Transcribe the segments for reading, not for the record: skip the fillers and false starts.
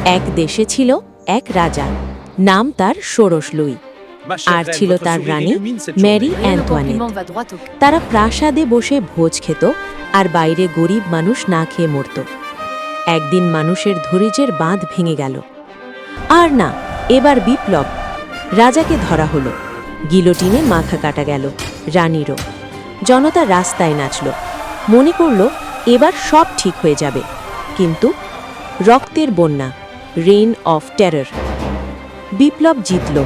এক দেশে ছিল এক রাজা, নাম তার ষোড়শ লুই, আর ছিল তার রানী ম্যারি অ্যান্তোয়ানেট। তারা প্রাসাদে বসে ভোজ খেত আর বাইরে গরিব মানুষ না খেয়ে মরত। একদিন মানুষের ধৈর্যের বাঁধ ভেঙে গেল। আর না, এবার বিপ্লব। রাজাকে ধরা হলো, গিলোটিনে মাথা কাটা গেল, রানীরও। জনতা রাস্তায় নাচল, মনে করল এবার সব ঠিক হয়ে যাবে। কিন্তু রক্তের বন্যা, রেইন অফ টেরর। বিপ্লব জিতল,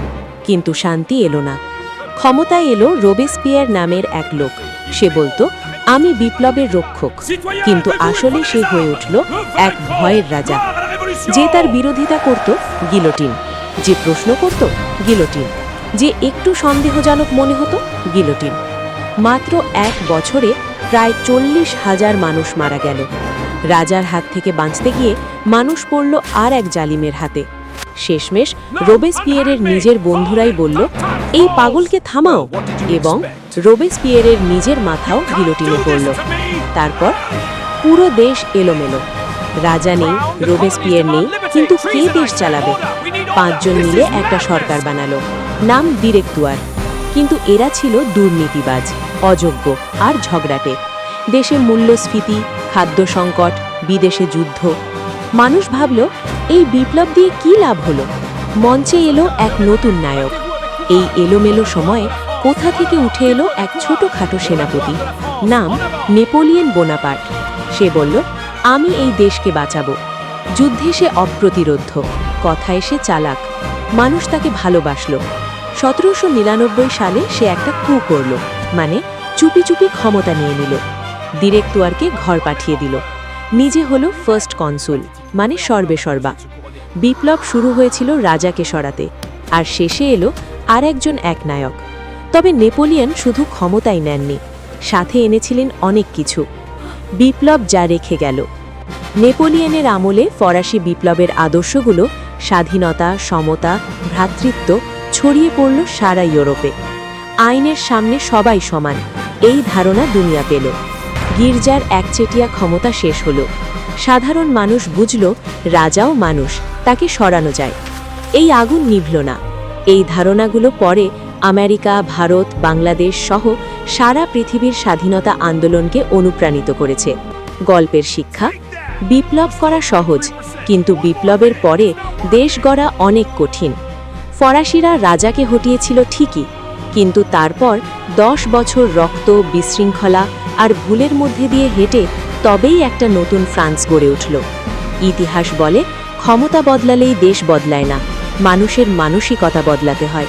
কিন্তু শান্তি এলো না। ক্ষমতায় এলো রোবেসপিয়ার নামের এক লোক। সে বলতো আমি বিপ্লবের রক্ষক, কিন্তু আসলে সে হয়ে উঠল এক ভয়ের রাজা। যে তার বিরোধিতা করত, গিলোটিন। যে প্রশ্ন করত, গিলোটিন। যে একটু সন্দেহজনক মনে হতো, গিলোটিন। মাত্র 1 বছরে প্রায় 40,000 মানুষ মারা গেল। রাজার হাত থেকে বাঁচতে গিয়ে মানুষ পড়ল আর এক জালিমের হাতে। শেষমেশ রোবেসপিয়ারের নিজের বন্ধুরাই বলল, এই পাগলকে থামাও, এবং রোবেসপিয়ারের নিজের মাথাও গিলোটিনে পড়ল। তারপর পুরো দেশ এলোমেলো। রাজা নেই, রোবেসপিয়ার নেই, কিন্তু কে দেশ চালাবে? 5 জন মিলে একটা সরকার বানালো, নাম ডিরেক্টুয়ার। কিন্তু এরা ছিল দুর্নীতিবাজ, অযোগ্য আর ঝগড়াটে। দেশে মূল্যস্ফীতি, খাদ্য সংকট, বিদেশে যুদ্ধ। মানুষ ভাবল, এই বিপ্লব দিয়ে কি লাভ হলো? মঞ্চে এলো এক নতুন নায়ক। এই এলোমেলো সময়ে কোথা থেকে উঠে এলো এক ছোটখাটো সেনাপতি, নাম নেপোলিয়ন বোনাপার্ট। সে বলল, আমি এই দেশকে বাঁচাবো। যুদ্ধে সে অপ্রতিরোধ্য, কথায় সে চালাক। মানুষ তাকে ভালোবাসল। 1799 সালে সে একটা কূ করল, মানে চুপি চুপি ক্ষমতা নিয়ে নিল। ডিরেক্টুয়ারকে ঘর পাঠিয়ে দিল। নিজে হলো ফার্স্ট কনসুল, মানে সর্বেসর্বা। বিপ্লব শুরু হয়েছিল রাজাকে সরাতে, আর শেষে এলো আর একজন একনায়ক। তবে নেপোলিয়ন শুধু ক্ষমতাই নেননি, সাথে এনেছিলেন অনেক কিছু। বিপ্লব যা রেখে গেল। নেপোলিয়নের আমলে ফরাসি বিপ্লবের আদর্শগুলো, স্বাধীনতা, সমতা, ভ্রাতৃত্ব, ছড়িয়ে পড়ল সারা ইউরোপে। আইনের সামনে সবাই সমান, এই ধারণা দুনিয়া পেল। গির্জার একচেটিয়া ক্ষমতা শেষ হলো। সাধারণ মানুষ বুঝল, রাজাও মানুষ, তাকে সরানো যায়। এই আগুন নিভল না। এই ধারণাগুলো পরে আমেরিকা, ভারত, বাংলাদেশ সহ সারা পৃথিবীর স্বাধীনতা আন্দোলনকে অনুপ্রাণিত করেছে। গল্পের শিক্ষা: বিপ্লব করা সহজ, কিন্তু বিপ্লবের পরে দেশ গড়া অনেক কঠিন। ফরাসিরা রাজাকে হটিয়েছিল ঠিকই, কিন্তু তারপর 10 বছর রক্ত, বিশৃঙ্খলা আর ভুলের মধ্যে দিয়ে হেঁটে তবেই একটা নতুন ফ্রান্স গড়ে উঠল। ইতিহাস বলে, ক্ষমতা বদলালেই দেশ বদলায় না, মানুষের মানসিকতা বদলাতে হয়।